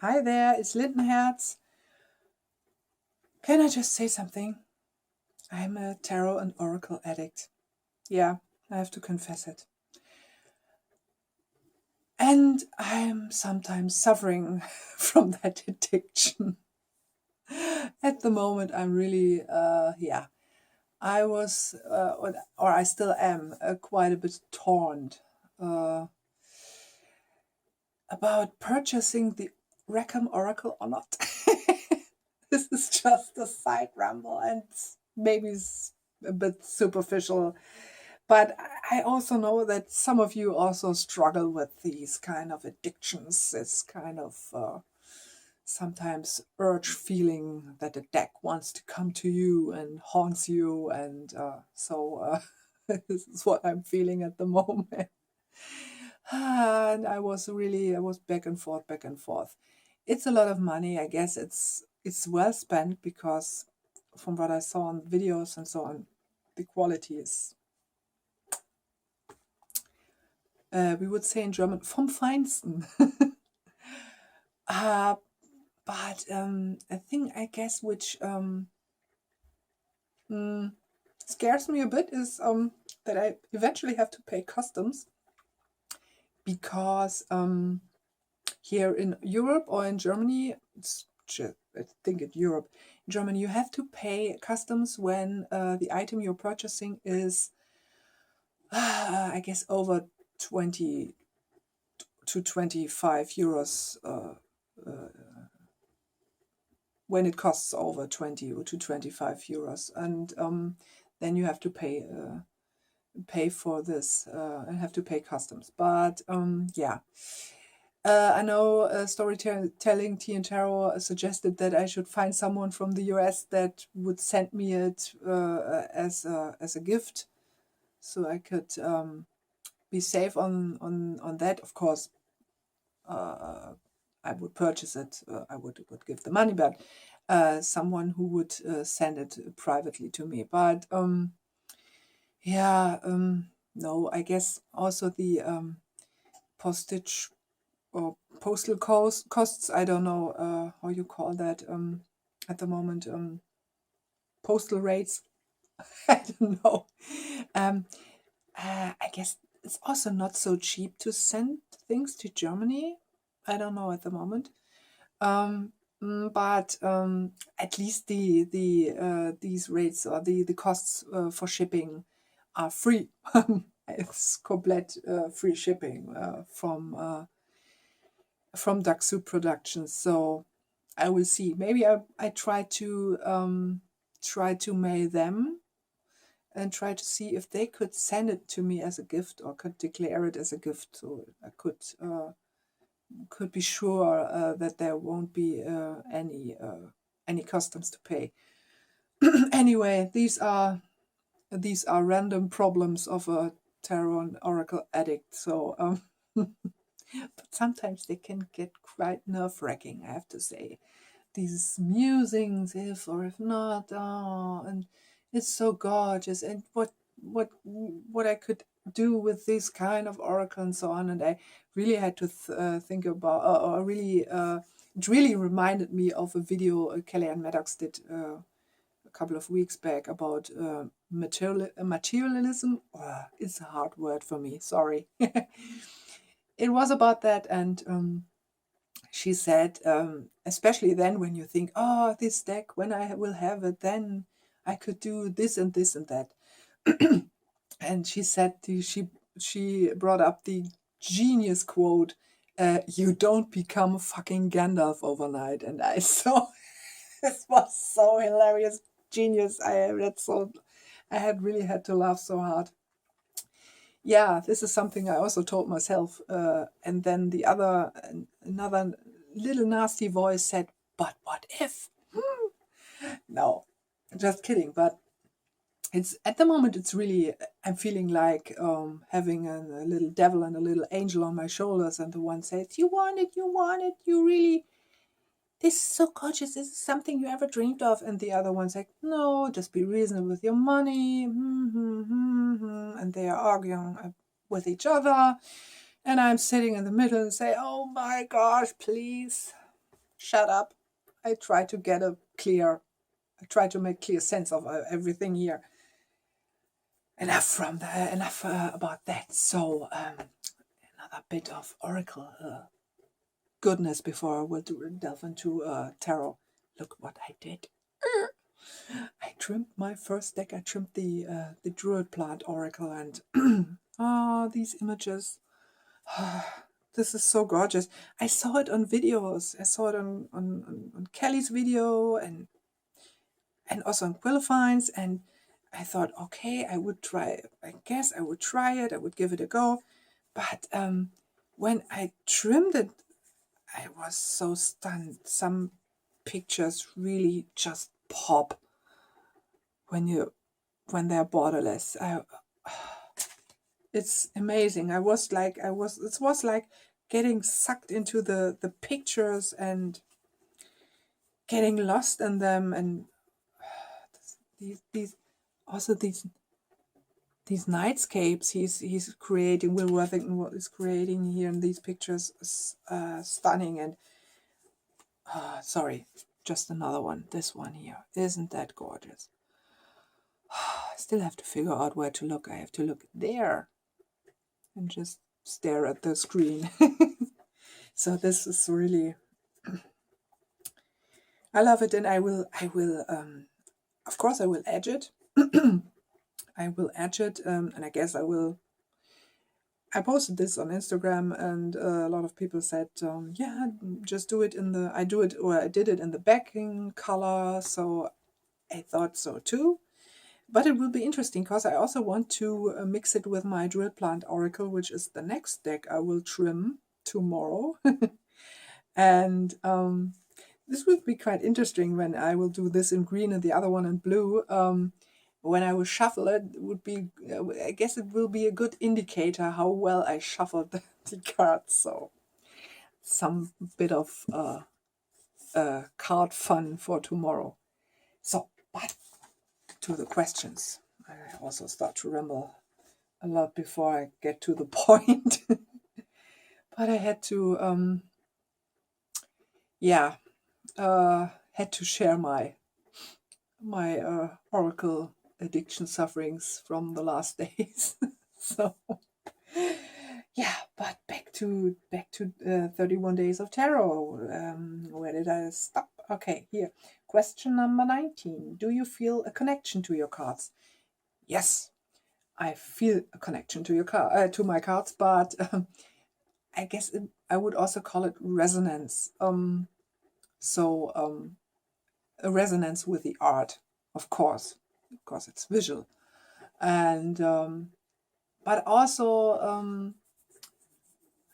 Hi there, it's Lindenherz. Can I just say something? I'm a tarot and oracle addict. Yeah, I have to confess it. And I'm sometimes suffering from that addiction. At the moment, I'm really, I was, or I still am, quite a bit torn about purchasing the Rackham Oracle or not. This is just a side ramble and maybe it's a bit superficial. But I also know that some of you also struggle with these kind of addictions, this kind of sometimes urge feeling that a deck wants to come to you and haunts you. And this is what I'm feeling at the moment. And I was back and forth, back and forth. It's a lot of money. I guess it's well spent because from what I saw on videos and so on, the quality is, we would say in German, vom Feinsten. But a thing, I guess, which scares me a bit is that I eventually have to pay customs because here in Europe or in Germany, I think in Europe, in Germany, you have to pay customs when the item you're purchasing is, I guess, over 20 to 25 euros. When it costs over 20 to 25 euros, and then you have to pay for this and have to pay customs. But yeah. I know Storytelling Tea and Tarot suggested that I should find someone from the US that would send me it as a gift, so I could be safe on that. Of course, I would purchase it. I would give the money, but someone who would send it privately to me. But yeah, no, I guess also the postage or postal costs. I don't know how you call that at the moment. Postal rates. I don't know. I guess it's also not so cheap to send things to Germany. I don't know at the moment. But at least these rates or the costs for shipping are free. It's complete free shipping from Daxu Productions. So I will see. Maybe I try to mail them and try to see if they could send it to me as a gift or could declare it as a gift, so I could be sure that there won't be any customs to pay. Anyway, these are random problems of a tarot and oracle addict. So, but sometimes they can get quite nerve-wracking, I have to say. These musings, if or if not, and it's so gorgeous, and what I could do with this kind of oracle and so on. And I really had to think about, or really, it really reminded me of a video Kellyanne Maddox did a couple of weeks back about materialism. It's a hard word for me, sorry. It was about that, and she said, especially then when you think, oh, this deck, when I will have it, then I could do this and this and that. And she said, she brought up the genius quote, you don't become fucking Gandalf overnight. And I saw, this was so hilarious, genius. I had really had to laugh so hard. Yeah, this is something I also told myself. And then another little nasty voice said, but what if? No, just kidding. But it's at the moment, it's really, I'm feeling like having a little devil and a little angel on my shoulders. And the one says, you want it, you really, this is so gorgeous, this is something you ever dreamed of. And the other one's like, no, just be reasonable with your money. And they are arguing with each other. And I'm sitting in the middle and say, oh my gosh, please. shut up. I try to make clear sense of everything here. Enough about that. So another bit of oracle goodness before I will delve into tarot. Look what I did. I trimmed my first deck. I trimmed the Druid Plant Oracle, and these images. This is so gorgeous. I saw it on videos. I saw it on Kelly's video and also on Quillfine's, and I thought, okay, I would try. I guess I would try it. I would give it a go. But when I trimmed it, I was so stunned. Some pictures really just pop when they're borderless. It's amazing. It was like getting sucked into the pictures and getting lost in them, and these nightscapes he's creating. Will Worthington what is creating here in these pictures is stunning. And sorry, just another one. This one here, isn't that gorgeous? I still have to figure out where to look. I have to look there and just stare at the screen. So this is really, I love it, and I will of course I will edge it. I will edge it, and I guess I posted this on Instagram, and a lot of people said, yeah, just do it I did it in the backing color, so I thought so too. But it will be interesting because I also want to mix it with my Druid Plant Oracle, which is the next deck I will trim tomorrow. And this will be quite interesting when I will do this in green and the other one in blue. When I will shuffle it, I guess it will be a good indicator how well I shuffled the cards. So some bit of card fun for tomorrow. So, but to the questions. I also start to ramble a lot before I get to the point. But I had to, had to share my oracle addiction sufferings from the last days. So, yeah, but back to 31 Days of Tarot. Where did I stop? Okay, here. Question number 19. Do you feel a connection to your cards? Yes, I feel a connection to my cards, but I guess I would also call it resonance. A resonance with the art, of course, because it's visual, and but also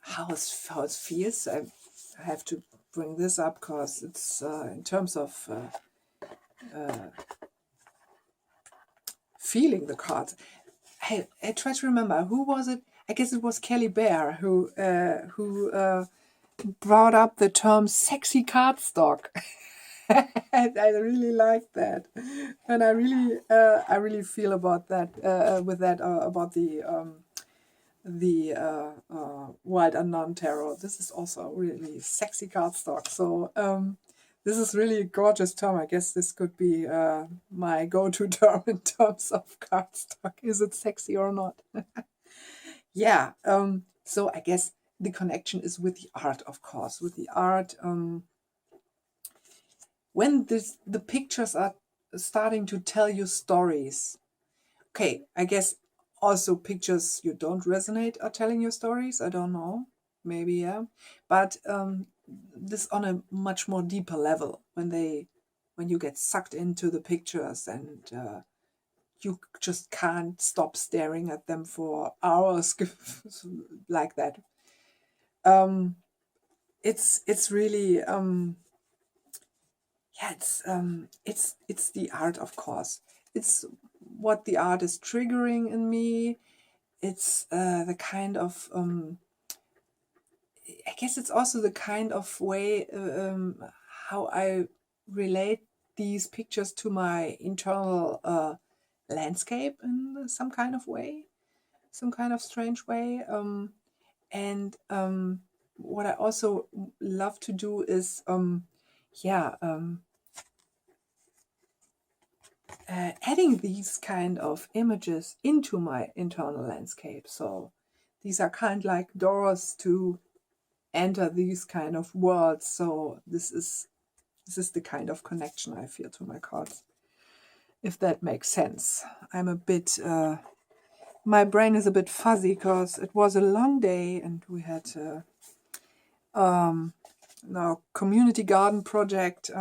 how it feels. I have to bring this up because it's in terms of feeling the cards. I try to remember, who was it? I guess it was Kelly Bear who brought up the term "sexy cardstock." And I really like that, and I really feel about that about the Wild Unknown Tarot. This is also really sexy cardstock. So this is really a gorgeous term. I guess this could be my go-to term in terms of cardstock. Is it sexy or not? Yeah. So I guess the connection is with the art, of course. With the art, when the pictures are starting to tell you stories. Okay, I guess also pictures you don't resonate are telling you stories. I don't know. Maybe, yeah. But this on a much more deeper level, when you get sucked into the pictures and you just can't stop staring at them for hours like that. It's really yeah, it's the art, of course. It's what the art is triggering in me. It's the kind of I guess it's also the kind of way how I relate these pictures to my internal landscape in some kind of way, some kind of strange way. And what I also love to do is yeah, adding these kind of images into my internal landscape. So these are kind of like doors to enter these kind of worlds. So this is the kind of connection I feel to my cards, if that makes sense. I'm a bit, my brain is a bit fuzzy because it was a long day and we had now community garden project.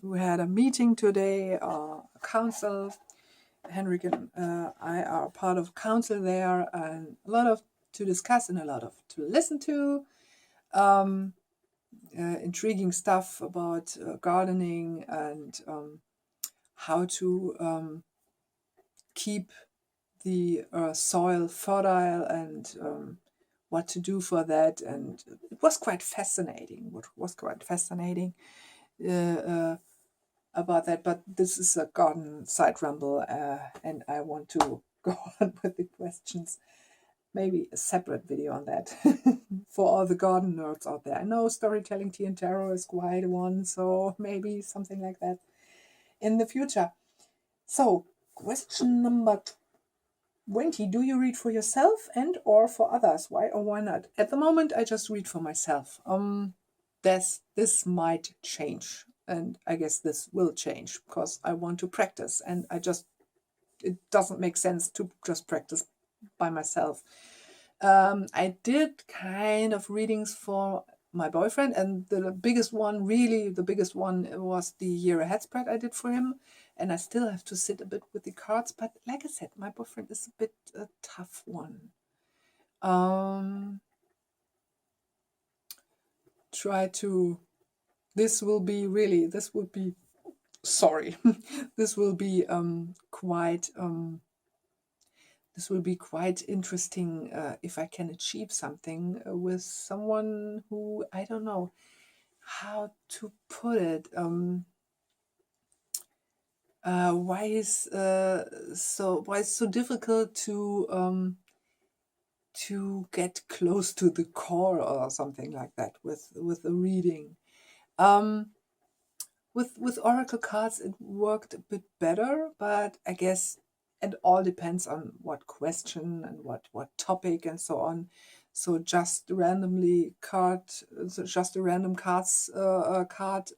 We had a meeting today, a council. Henrik and I are part of council there, and a lot of to discuss and a lot of to listen to. Intriguing stuff about gardening and how to keep the soil fertile and what to do for that. And it was quite fascinating. What was quite fascinating about that. But this is a garden side ramble, and I want to go on with the questions. Maybe a separate video on that for all the garden nerds out there. I know storytelling tea and tarot is quite one, so maybe something like that in the future. So, question number 20. Do you read for yourself and or for others? Why or why not? At the moment, I just read for myself. This might change, and I guess this will change because I want to practice, and it doesn't make sense to just practice by myself. I did kind of readings for my boyfriend, and the biggest one was the year ahead spread I did for him, and I still have to sit a bit with the cards. But like I said, my boyfriend is a bit a tough one. Try to. This will be sorry. This will be quite. This will be quite interesting if I can achieve something with someone who, I don't know how to put it. Why is so difficult to get close to the core or something like that with a reading. With oracle cards, it worked a bit better, but I guess it all depends on what question and what topic and so on. So just a random cards card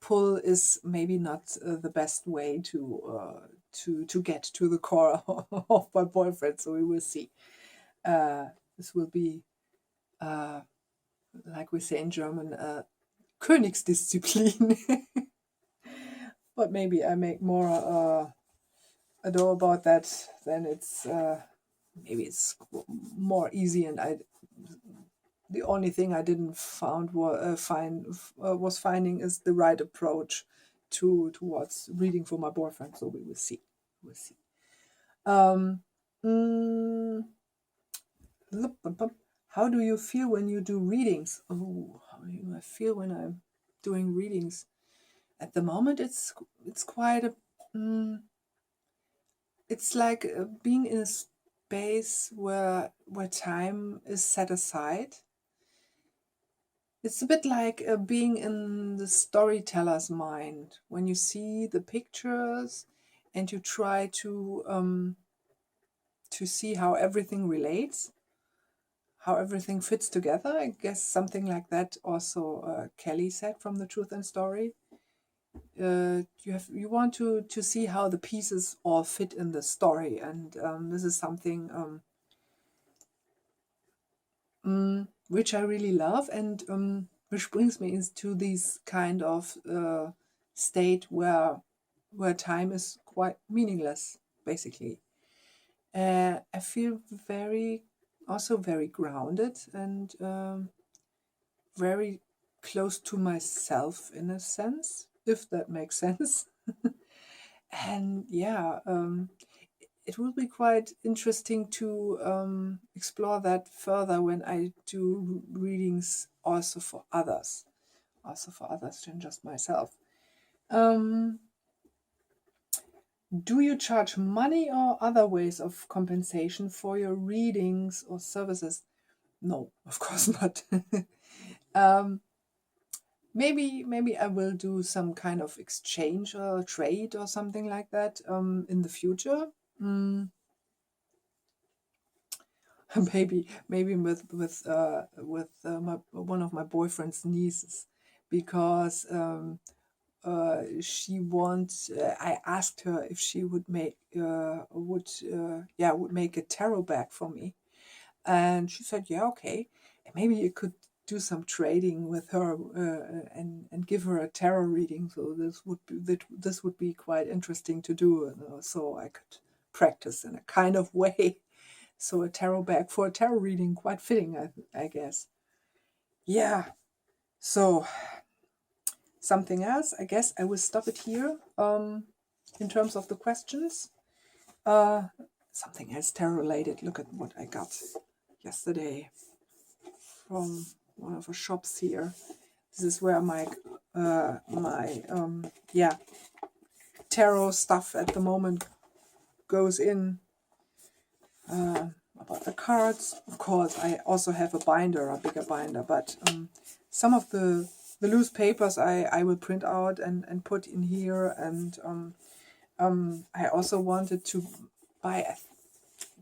pull is maybe not the best way to get to the core of my boyfriend. So we will see. This will be like we say in German, Königsdisziplin. But maybe I make more ado about that, then it's maybe it's more easy. And the only thing I didn't was finding is the right approach towards reading for my boyfriend. So we will see. We'll see. How do you feel when you do readings? Oh, how do I feel when I'm doing readings? At the moment, it's quite a. It's like being in a space where time is set aside. It's a bit like being in the storyteller's mind when you see the pictures and you try to see how everything relates, how everything fits together. I guess something like that. Also, Kelly said from The Truth and Story. You want to see how the pieces all fit in the story, and this is something which I really love, and which brings me into this kind of state where time is quite meaningless, basically. I feel very grounded and very close to myself in a sense, if that makes sense. And yeah, it will be quite interesting to explore that further when I do readings also for others than just myself. Do you charge money or other ways of compensation for your readings or services? No, of course not. maybe I will do some kind of exchange or trade or something like that in the future. Mm, maybe with one of my boyfriend's nieces, because she wants. I asked her if she would make a tarot bag for me, and she said, yeah, okay. And maybe you could do some trading with her, and give her a tarot reading. So this would be quite interesting to do, so I could practice in a kind of way. So a tarot bag for a tarot reading, quite fitting, I guess. Yeah. So something else, I guess I will stop it here. In terms of the questions, uh, something else tarot related. Look at what I got yesterday from one of the shops here. This is where my tarot stuff at the moment goes in. About the cards, of course, I also have a binder, a bigger binder, but some of the loose papers I will print out and put in here, and I also wanted to buy. I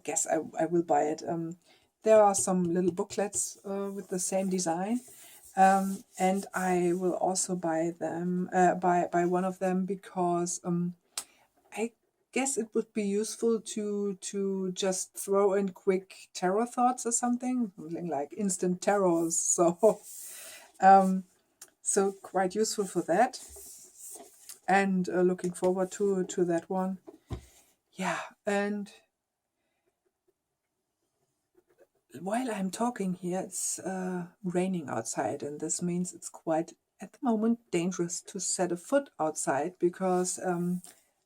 guess I will buy it. There are some little booklets with the same design. And I will also buy them, buy one of them, because I guess it would be useful to just throw in quick tarot thoughts or something like instant tarots. So so quite useful for that, and looking forward to that one. Yeah, and while I'm talking here, it's raining outside, and this means it's quite, at the moment, dangerous to set a foot outside, because,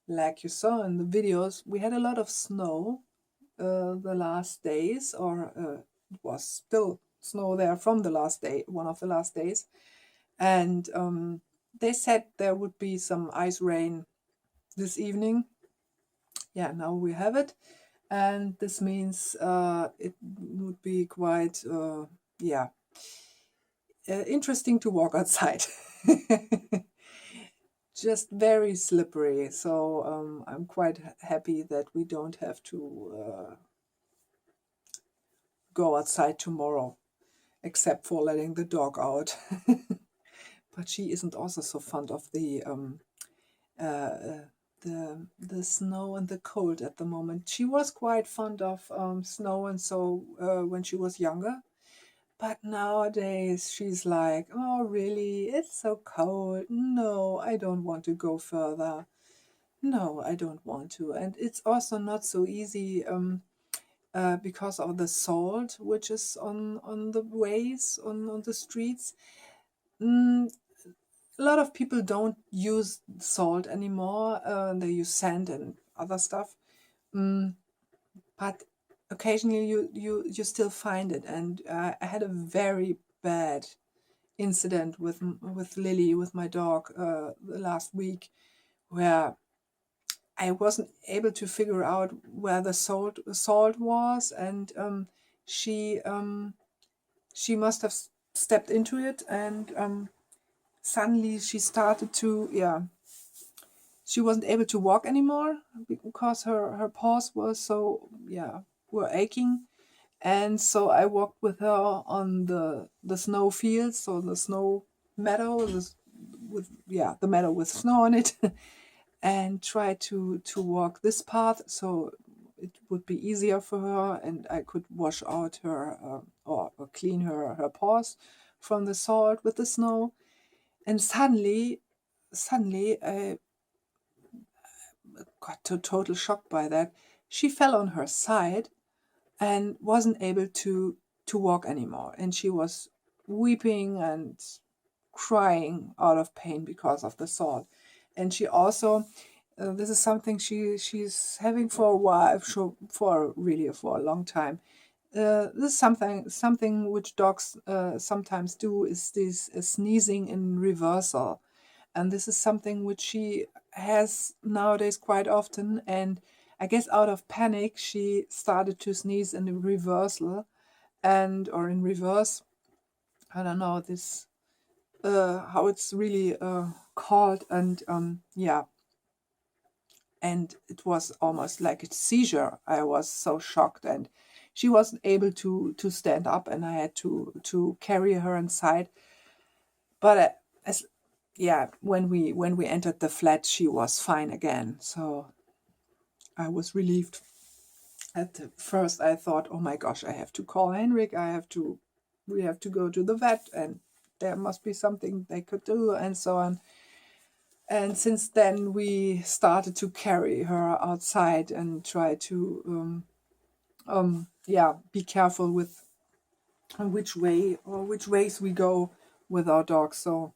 like you saw in the videos, we had a lot of snow the last days, or it was still snow there from the last day, one of the last days, and they said there would be some ice rain this evening. Yeah, now we have it. And this means it would be quite, interesting to walk outside. Just very slippery. So I'm quite happy that we don't have to go outside tomorrow, except for letting the dog out. But she isn't also so fond of uh, the snow and the cold at the moment. She was quite fond of snow, and so when she was younger. But nowadays she's like, oh, really? It's so cold. No, I don't want to go further. No, I don't want to. And it's also not so easy, because of the salt which is on the ways, on the streets. Mm, a lot of people don't use salt anymore. They use sand and other stuff. Mm, but occasionally you still find it. And I had a very bad incident with Lily, with my dog, the last week, where I wasn't able to figure out where the salt was, and she must have stepped into it, and suddenly she started to, she wasn't able to walk anymore, because her paws were so, were aching. And so I walked with her on the snow fields, so the snow meadow, the meadow with snow on it, and tried to walk this path, so it would be easier for her, and I could wash out her, or clean her paws from the salt with the snow. And suddenly I got to total shock by that. She fell on her side and wasn't able to walk anymore, and she was weeping and crying out of pain because of the salt. And she also, this is something she's having for a while, for a long time. This is something which dogs sometimes do, is this sneezing in reversal, and this is something which she has nowadays quite often. And I guess out of panic, she started to sneeze in reversal, or in reverse. I don't know this. how it's really called, and yeah, and it was almost like a seizure. I was so shocked, and she wasn't able to stand up, and I had to carry her inside. But as yeah, when we entered the flat, she was fine again. So I was relieved. At the first, I thought, oh my gosh, I have to call Henrik. We have to go to the vet, and there must be something they could do, and so on. And since then, we started to carry her outside and try to, yeah, be careful with which way or which ways we go with our dogs. So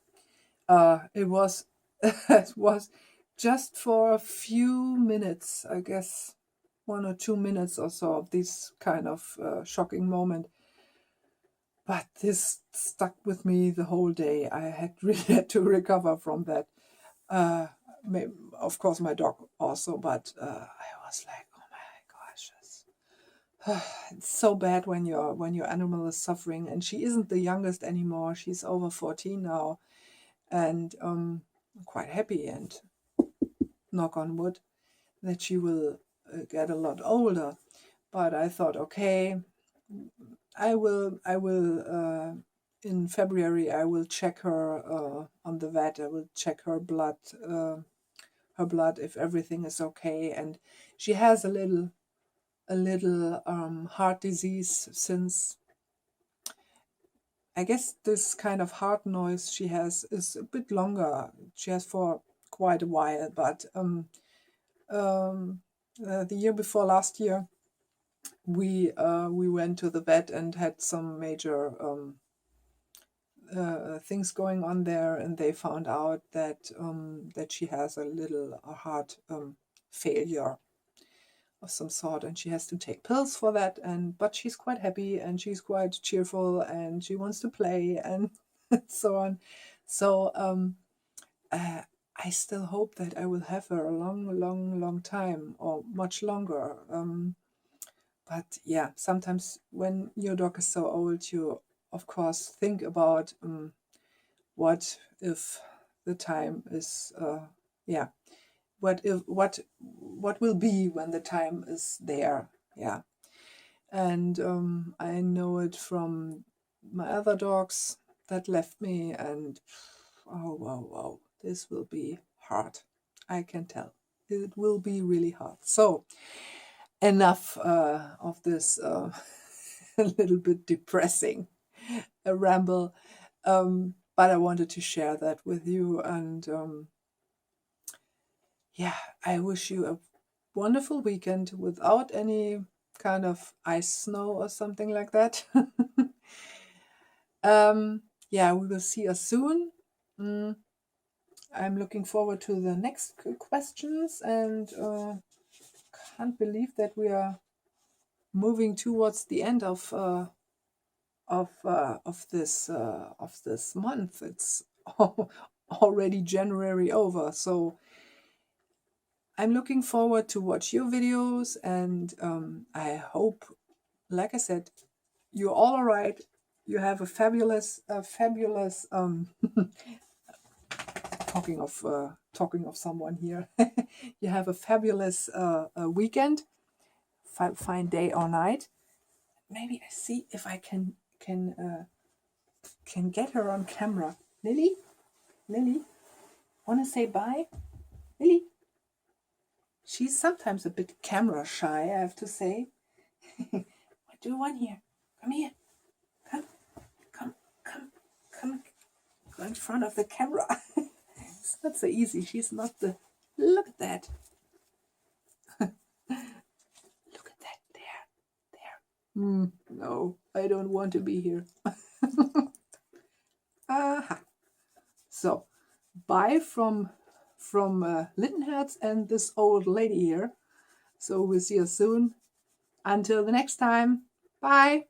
it was it was just for a few minutes, I guess, 1 or 2 minutes or so of this kind of shocking moment. But this stuck with me the whole day. I had really had to recover from that. Uh, of course, my dog also, but I was like, oh my gosh, it's so bad when your animal is suffering. And she isn't the youngest anymore. She's over 14 now, and quite happy, and knock on wood that she will get a lot older. But I thought, okay, I will in February I will check her on the vet. I will check her blood if everything is okay. And she has a little heart disease, since I guess this kind of heart noise she has is a bit longer. She has for quite a while, but the year before last year, we went to the vet and had some major things going on there, and they found out that she has a little heart failure of some sort, and she has to take pills for that. And but she's quite happy, and she's quite cheerful, and she wants to play, and so on. So uh, I still hope that I will have her a long time, or much longer. But yeah, sometimes when your dog is so old, you of course think about what if the time is yeah, what will be when the time is there. Yeah. And I know it from my other dogs that left me, and oh wow, this will be hard. I can tell it will be really hard. So enough of this a little bit depressing ramble, but I wanted to share that with you. And yeah, I wish you a wonderful weekend without any kind of ice snow or something like that. Yeah, we will see us soon. I'm looking forward to the next questions, and can't believe that we are moving towards the end of this month. It's already January over, so I'm looking forward to watch your videos, and I hope, like I said, you're all right. You have a fabulous talking of someone here. You have a fabulous weekend, fine day or night. Maybe I see if I can get her on camera. Lily, wanna say bye, Lily? She's sometimes a bit camera shy, I have to say. What do you want here? Come here. Come. Go in front of the camera. It's not so easy. She's not the... Look at that. Look at that. There. No, I don't want to be here. Aha. So, bye from Littenherz and this old lady here. So we'll see you soon. Until the next time. Bye.